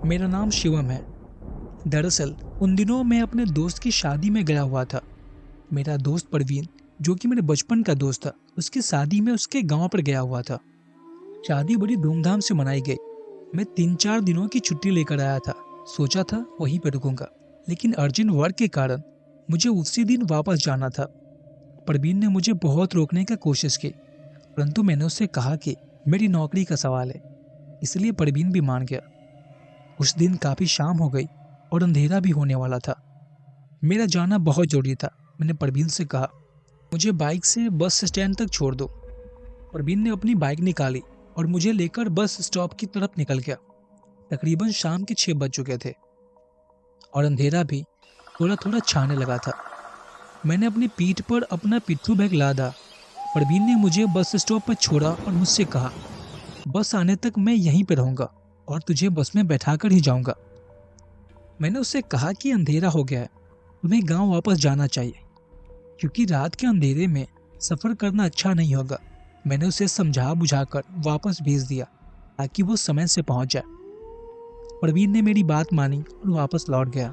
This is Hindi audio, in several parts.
मेरा नाम शिवम है। दरअसल उन दिनों मैं अपने दोस्त की शादी में गया हुआ था। मेरा दोस्त परवीन, जो कि मेरे बचपन का दोस्त था, उसकी शादी में उसके गांव पर गया हुआ था। शादी बड़ी धूमधाम से मनाई गई। मैं 3-4 दिनों की छुट्टी लेकर आया था। सोचा था वहीं पर रुकूंगा, लेकिन अर्जेंट वर्क के कारण मुझे उसी दिन वापस जाना था। परवीन ने मुझे बहुत रोकने की कोशिश की, परंतु मैंने उससे कहा कि मेरी नौकरी का सवाल है, इसलिए परवीन भी मान गया। उस दिन काफी शाम हो गई और अंधेरा भी होने वाला था। मेरा जाना बहुत जरूरी था। मैंने परवीन से कहा, मुझे बाइक से बस स्टैंड तक छोड़ दो। परवीन ने अपनी बाइक निकाली और मुझे लेकर बस स्टॉप की तरफ निकल गया। तकरीबन शाम के 6 बज चुके थे और अंधेरा भी थोड़ा थोड़ा छाने लगा था। मैंने अपनी पीठ पर अपना पिट्ठू बैग लादा। परवीन ने मुझे बस स्टॉप पर छोड़ा और मुझसे कहा, बस आने तक मैं यहीं पर रहूंगा और तुझे बस में बैठाकर ही जाऊंगा। मैंने उससे कहा कि अंधेरा हो गया है, तुम्हें गांव वापस जाना चाहिए, क्योंकि रात के अंधेरे में सफर करना अच्छा नहीं होगा। मैंने उसे समझा बुझाकर वापस भेज दिया ताकि वो समय से पहुंच जाए। परवीन ने मेरी बात मानी और वापस लौट गया।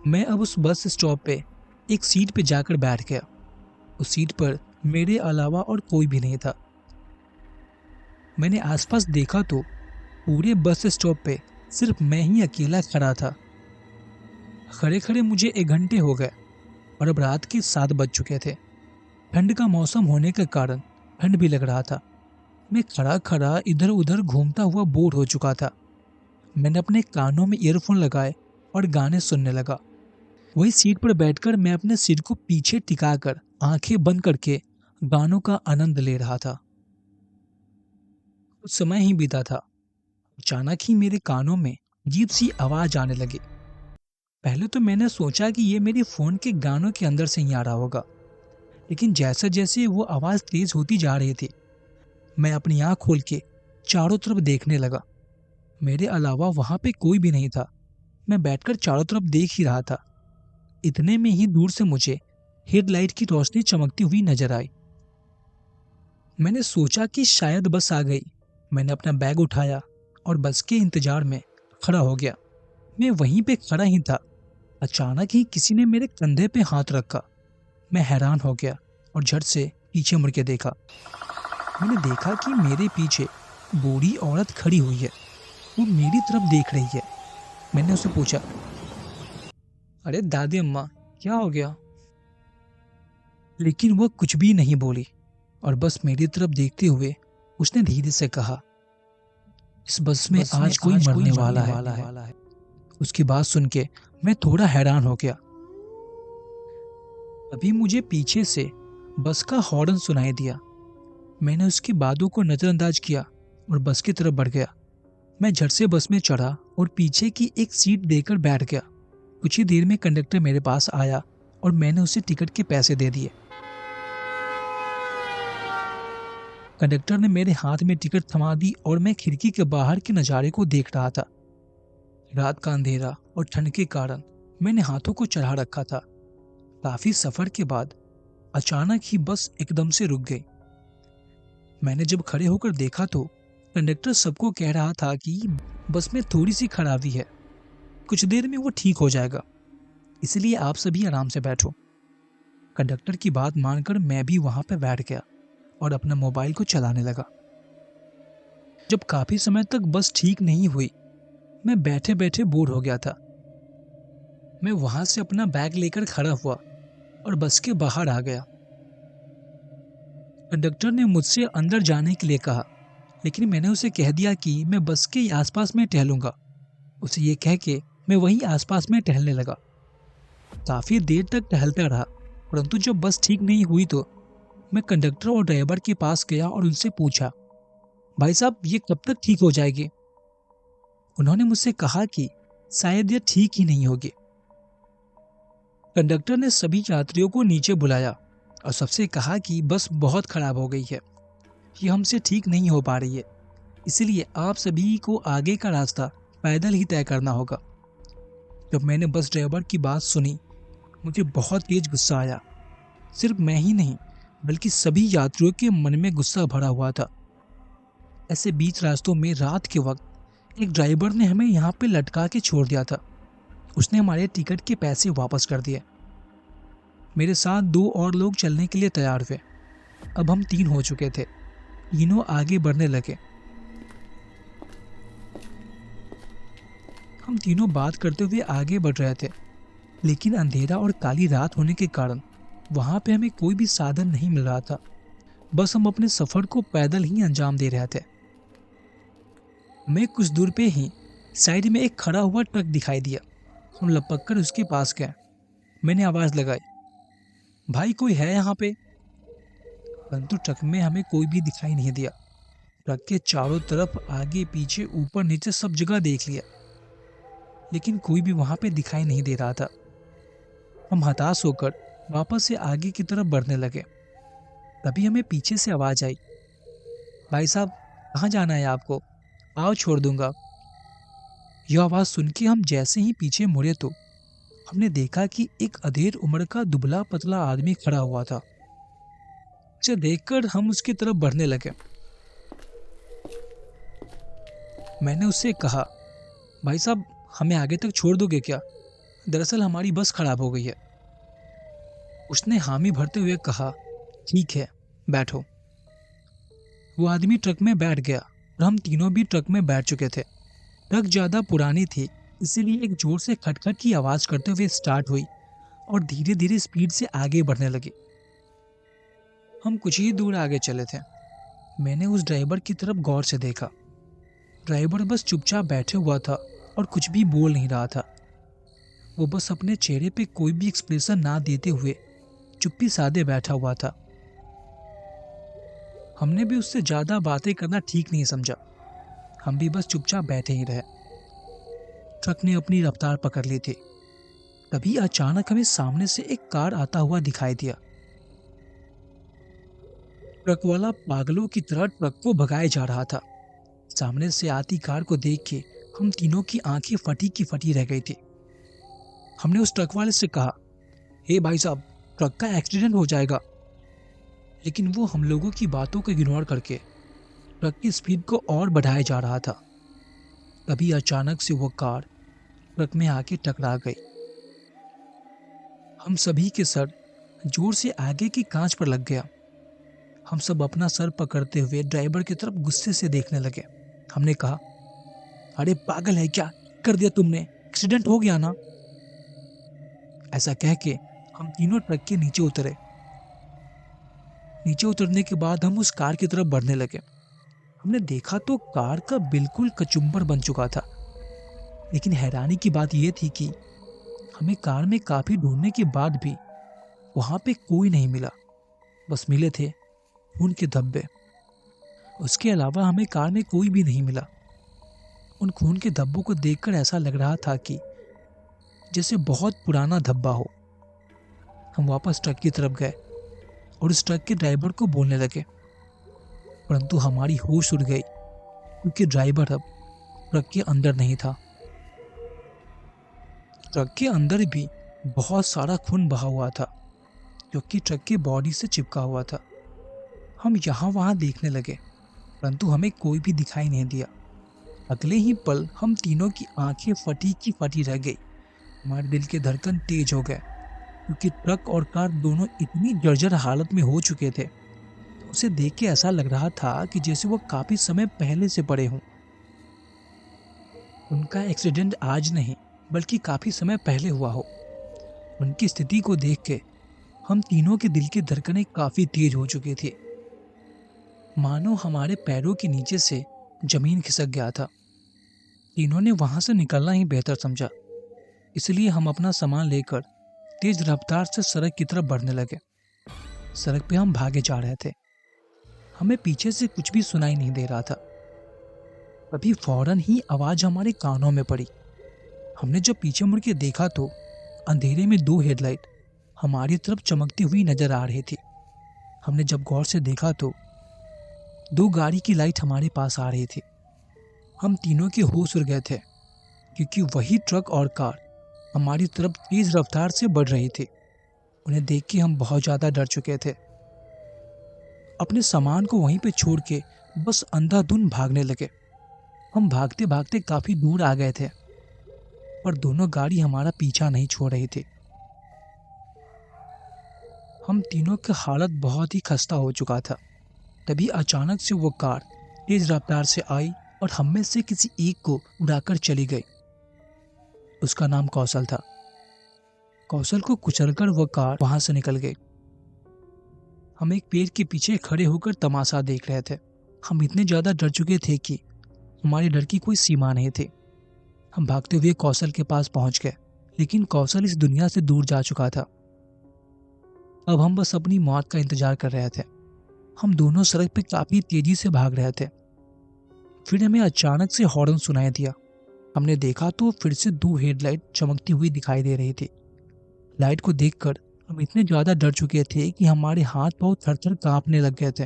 मैं अब उस बस स्टॉप पे एक सीट पे जाकर बैठ गया। उस सीट पर मेरे अलावा और कोई भी नहीं था। मैंने आसपास देखा तो पूरे बस स्टॉप पे सिर्फ मैं ही अकेला खड़ा था। खड़े खड़े मुझे 1 घंटे हो गए और अब रात के 7 बज चुके थे। ठंड का मौसम होने के कारण ठंड भी लग रहा था। मैं खड़ा खड़ा इधर उधर घूमता हुआ बोर हो चुका था। मैंने अपने कानों में ईयरफोन लगाए और गाने सुनने लगा। वही सीट पर बैठकर मैं अपने सिर को पीछे टिकाकर आंखें बंद करके गानों का आनंद ले रहा था। कुछ समय ही बीता था। अचानक ही मेरे कानों में अजीब सी आवाज आने लगी। पहले तो मैंने सोचा कि ये मेरे फोन के गानों के अंदर से ही आ रहा होगा, लेकिन जैसे जैसे वो आवाज तेज होती जा रही थी, मैं अपनी आंख खोल के चारों तरफ देखने लगा। मेरे अलावा वहां पे कोई भी नहीं था। मैं बैठकर चारों तरफ देख ही रहा था। इतने में ही दूर से मुझे हेडलाइट की रोशनी चमकती हुई नजर आई। मैंने सोचा कि शायद बस आ गई। मैंने अपना बैग उठाया और बस के इंतजार में खड़ा हो गया। मैं वहीं पे खड़ा ही था। अचानक ही किसी ने मेरे कंधे पे हाथ रखा। मैं हैरान हो गया और झट से पीछे मुड़ के देखा। मैंने देखा कि मेरे पीछे बूढ़ी औरत खड़ी हुई है। वो मेरी तरफ देख रही है। मैंने उससे पूछा, अरे दादी अम्मा, क्या हो गया? लेकिन वह कुछ भी नहीं बोली और बस मेरी तरफ देखते हुए उसने धीरे से कहा, इस बस में आज कोई मरने वाला है। उसकी बात सुन के मैं थोड़ा हैरान हो गया। अभी मुझे पीछे से बस का हॉर्न सुनाई दिया। मैंने उसकी बातों को नजरअंदाज किया और बस की तरफ बढ़ गया। मैं झट से बस में चढ़ा और पीछे की एक सीट देकर बैठ गया। कुछ ही देर में कंडक्टर मेरे पास आया और मैंने उसे टिकट के पैसे दे दिए। कंडक्टर ने मेरे हाथ में टिकट थमा दी और मैं खिड़की के बाहर के नज़ारे को देख रहा था। रात का अंधेरा और ठंड के कारण मैंने हाथों को चढ़ा रखा था। काफी सफर के बाद अचानक ही बस एकदम से रुक गई। मैंने जब खड़े होकर देखा तो कंडक्टर सबको कह रहा था कि बस में थोड़ी सी खराबी है, कुछ देर में वो ठीक हो जाएगा, इसलिए आप सभी आराम से बैठो। कंडक्टर की बात मानकर मैं भी वहां पर बैठ गया और अपना मोबाइल को चलाने लगा। जब काफी समय तक बस ठीक नहीं हुई, मैं बैठे बैठे बोर हो गया था। मैं वहां से अपना बैग लेकर खड़ा हुआ और बस के बाहर आ गया। कंडक्टर ने मुझसे अंदर जाने के लिए कहा, लेकिन मैंने उसे कह दिया कि मैं बस के आसपास में टहलूंगा। उसे ये कह के मैं वहीं आसपास में टहलने लगा। काफी देर तक टहलता रहा, परंतु जब बस ठीक नहीं हुई तो मैं कंडक्टर और ड्राइवर के पास गया और उनसे पूछा, भाई साहब, ये कब तक ठीक हो जाएगी? उन्होंने मुझसे कहा कि शायद यह ठीक ही नहीं होगी। कंडक्टर ने सभी यात्रियों को नीचे बुलाया और सबसे कहा कि बस बहुत खराब हो गई है, ये हमसे ठीक नहीं हो पा रही है, इसलिए आप सभी को आगे का रास्ता पैदल ही तय करना होगा। जब मैंने बस ड्राइवर की बात सुनी, मुझे बहुत तेज गुस्सा आया। सिर्फ मैं ही नहीं, बल्कि सभी यात्रियों के मन में गुस्सा भरा हुआ था। ऐसे बीच रास्तों में रात के वक्त एक ड्राइवर ने हमें यहाँ पे लटका के छोड़ दिया था। उसने हमारे टिकट के पैसे वापस कर दिए। मेरे साथ दो और लोग चलने के लिए तैयार हुए। अब हम 3 हो चुके थे। तीनों आगे बढ़ने लगे। हम तीनों बात करते हुए आगे बढ़ रहे थे, लेकिन अंधेरा और काली रात होने के कारण वहां पे हमें कोई भी साधन नहीं मिल रहा था। बस हम अपने सफर को पैदल ही अंजाम दे रहे थे। हमें कुछ दूर पे ही साइड में एक खड़ा हुआ ट्रक दिखाई दिया। हम लपक कर उसके पास गए। मैंने आवाज लगाई, भाई कोई है यहाँ पे? परंतु ट्रक में हमें कोई भी दिखाई नहीं दिया। ट्रक के चारों तरफ आगे पीछे ऊपर नीचे सब जगह देख लिया, लेकिन कोई भी वहां पे दिखाई नहीं दे रहा था। हम हताश होकर वापस से आगे की तरफ बढ़ने लगे। तभी हमें पीछे से आवाज आई, भाई साहब कहाँ जाना है आपको? आओ छोड़ दूंगा। यह आवाज सुन के हम जैसे ही पीछे मुड़े तो हमने देखा कि एक अधेड़ उम्र का दुबला पतला आदमी खड़ा हुआ था। उसे देखकर हम उसकी तरफ बढ़ने लगे। मैंने उससे कहा, भाई साहब हमें आगे तक छोड़ दोगे क्या? दरअसल हमारी बस खराब हो गई है। उसने हामी भरते हुए कहा, ठीक है बैठो। वो आदमी ट्रक में बैठ गया और हम तीनों भी ट्रक में बैठ चुके थे। ट्रक ज्यादा पुरानी थी, इसीलिए एक जोर से खटखट की आवाज करते हुए स्टार्ट हुई और धीरे धीरे स्पीड से आगे बढ़ने लगी। हम कुछ ही दूर आगे चले थे। मैंने उस ड्राइवर की तरफ गौर से देखा। ड्राइवर बस चुपचाप बैठे हुआ था और कुछ भी बोल नहीं रहा था। वो बस अपने चेहरे पे कोई भी एक्सप्रेशन ना देते हुए चुप्पी साधे बैठा हुआ था। हमने भी उससे ज्यादा बातें करना ठीक नहीं समझा। हम भी बस चुपचाप बैठे ही रहे। ट्रक ने अपनी रफ्तार पकड़ ली थी। तभी अचानक हमें सामने से एक कार आता हुआ दिखाई दिया। ट्रक वाला पागलों की तरह ट्रक को भगाए जा रहा था। सामने से आती कार को देख के हम तीनों की आंखें फटी की फटी रह गई थी। हमने उस ट्रक वाले से कहा, हे भाई साहब ट्रक का एक्सीडेंट हो जाएगा। लेकिन वो हम लोगों की बातों को इग्नोर करके ट्रक की स्पीड को और बढ़ाया जा रहा था। तभी अचानक से वो कार ट्रक में आके टकरा गई। हम सभी के सर जोर से आगे की कांच पर लग गया। हम सब अपना सर पकड़ते हुए ड्राइवर की तरफ गुस्से से देखने लगे। हमने कहा, अरे पागल है क्या कर दिया तुमने? एक्सीडेंट हो गया ना? ऐसा कह के हम तीनों ट्रक के नीचे उतरे। नीचे उतरने के बाद हम उस कार की तरफ बढ़ने लगे। हमने देखा तो कार का बिल्कुल कचुम्बर बन चुका था। लेकिन हैरानी की बात यह थी कि हमें कार में काफी ढूंढने के बाद भी वहां पे कोई नहीं मिला। बस मिले थे खून के धब्बे। उसके अलावा हमें कार में कोई भी नहीं मिला। उन खून के धब्बों को देखकर ऐसा लग रहा था कि जैसे बहुत पुराना धब्बा हो। हम वापस ट्रक की तरफ गए और उस ट्रक के ड्राइवर को बोलने लगे, परंतु हमारी होश उड़ गई क्योंकि ड्राइवर अब ट्रक के अंदर नहीं था। ट्रक के अंदर भी बहुत सारा खून बहा हुआ था जो कि ट्रक की बॉडी से चिपका हुआ था। हम यहाँ वहाँ देखने लगे, परंतु हमें कोई भी दिखाई नहीं दिया। अगले ही पल हम तीनों की आंखें फटी की फटी रह गई। हमारे दिल के धड़कन तेज हो गए क्योंकि ट्रक और कार दोनों इतनी जर्जर हालत में हो चुके थे। उसे देख के ऐसा लग रहा था कि जैसे वो काफी समय पहले से पड़े हों। उनका एक्सीडेंट आज नहीं बल्कि काफी समय पहले हुआ हो। उनकी स्थिति को देख के हम तीनों के दिल की धड़कनें काफी तेज हो चुकी थी। मानो हमारे पैरों के नीचे से जमीन खिसक गया था। तीनों ने वहां से निकलना ही बेहतर समझा, इसलिए हम अपना सामान लेकर तेज रफ्तार से सड़क की तरफ बढ़ने लगे। सड़क पे हम भागे जा रहे थे। हमें पीछे से कुछ भी सुनाई नहीं दे रहा था। तभी फौरन ही आवाज हमारे कानों में पड़ी। हमने जब पीछे मुड़ के देखा तो अंधेरे में 2 हेडलाइट हमारी तरफ चमकती हुई नजर आ रही थी। हमने जब गौर से देखा तो 2 गाड़ी की लाइट हमारे पास आ रही थी। हम तीनों के होश उड़ गए थे क्योंकि वही ट्रक और कार हमारी तरफ तेज रफ्तार से बढ़ रही थी। उन्हें देख के हम बहुत ज्यादा डर चुके थे। अपने सामान को वहीं पे छोड़ के बस अंधाधुंध भागने लगे। हम भागते भागते काफी दूर आ गए थे, पर दोनों गाड़ी हमारा पीछा नहीं छोड़ रही थी। हम तीनों की हालत बहुत ही खस्ता हो चुका था। तभी अचानक से वो कार तेज रफ्तार से आई और हम में से किसी एक को उड़ाकर चली गई। उसका नाम कौशल था। कौशल को कुचलकर वो कार वहां से निकल गई। हम एक पेड़ के पीछे खड़े होकर तमाशा देख रहे थे। हम इतने ज्यादा डर चुके थे कि हमारे डर की कोई सीमा नहीं थी। हम भागते हुए कौशल के पास पहुंच गए, लेकिन कौशल इस दुनिया से दूर जा चुका था। अब हम बस अपनी मौत का इंतजार कर रहे थे। हम दोनों सड़क पे काफी तेजी से भाग रहे थे। फिर हमें अचानक से हॉर्न सुनाई दिया। हमने देखा तो फिर से 2 हेडलाइट चमकती हुई दिखाई दे रही थी। लाइट को देखकर हम इतने ज्यादा डर चुके थे कि हमारे हाथ पांव थर-थर कांपने लग गए थे।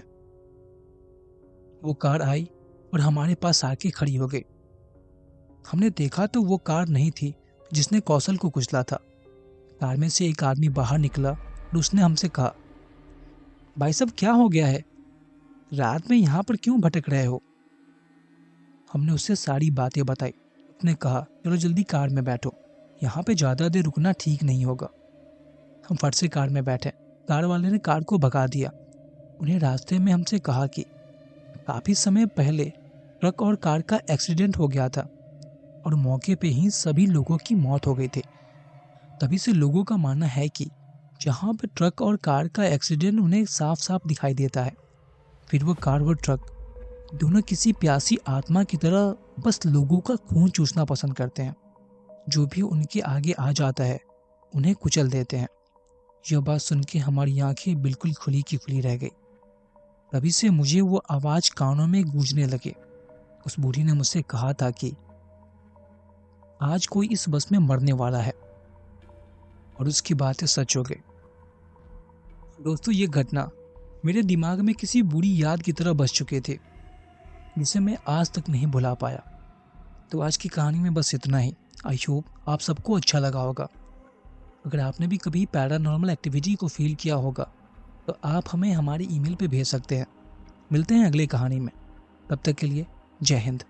वो कार आई और हमारे पास आके खड़ी हो गई। हमने देखा तो वो कार नहीं थी जिसने कौशल को कुचला था। कार में से एक आदमी बाहर निकला और उसने हमसे कहा, भाई साहब क्या हो गया है? रात में यहाँ पर क्यों भटक रहे हो? हमने उससे सारी बातें बताई। उसने कहा, चलो जल्दी कार में बैठो, यहाँ पे ज्यादा देर रुकना ठीक नहीं होगा। हम फट से कार में बैठे। कार वाले ने कार को भगा दिया। उन्हें रास्ते में हमसे कहा कि काफी समय पहले ट्रक और कार का एक्सीडेंट हो गया था और मौके पे ही सभी लोगों की मौत हो गई थी। तभी से लोगों का मानना है कि जहाँ पे ट्रक और कार का एक्सीडेंट उन्हें साफ साफ दिखाई देता है, फिर वो कार व ट्रक दोनों किसी प्यासी आत्मा की तरह बस लोगों का खून चूसना पसंद करते हैं। जो भी उनके आगे आ जाता है उन्हें कुचल देते हैं। यह बात सुन के हमारी आंखें बिल्कुल खुली की खुली रह गई। तभी से मुझे वो आवाज कानों में गूंजने लगे। उस बूढ़ी ने मुझसे कहा था कि आज कोई इस बस में मरने वाला है, और उसकी बातें सच हो गई। दोस्तों, ये घटना मेरे दिमाग में किसी बुरी याद की तरह बस चुके थे, जिसे मैं आज तक नहीं भुला पाया। तो आज की कहानी में बस इतना ही। आई होप आप सबको अच्छा लगा होगा। अगर आपने भी कभी पैरानॉर्मल एक्टिविटी को फील किया होगा तो आप हमें हमारी ईमेल पे भेज सकते हैं। मिलते हैं अगली कहानी में। तब तक के लिए जय हिंद।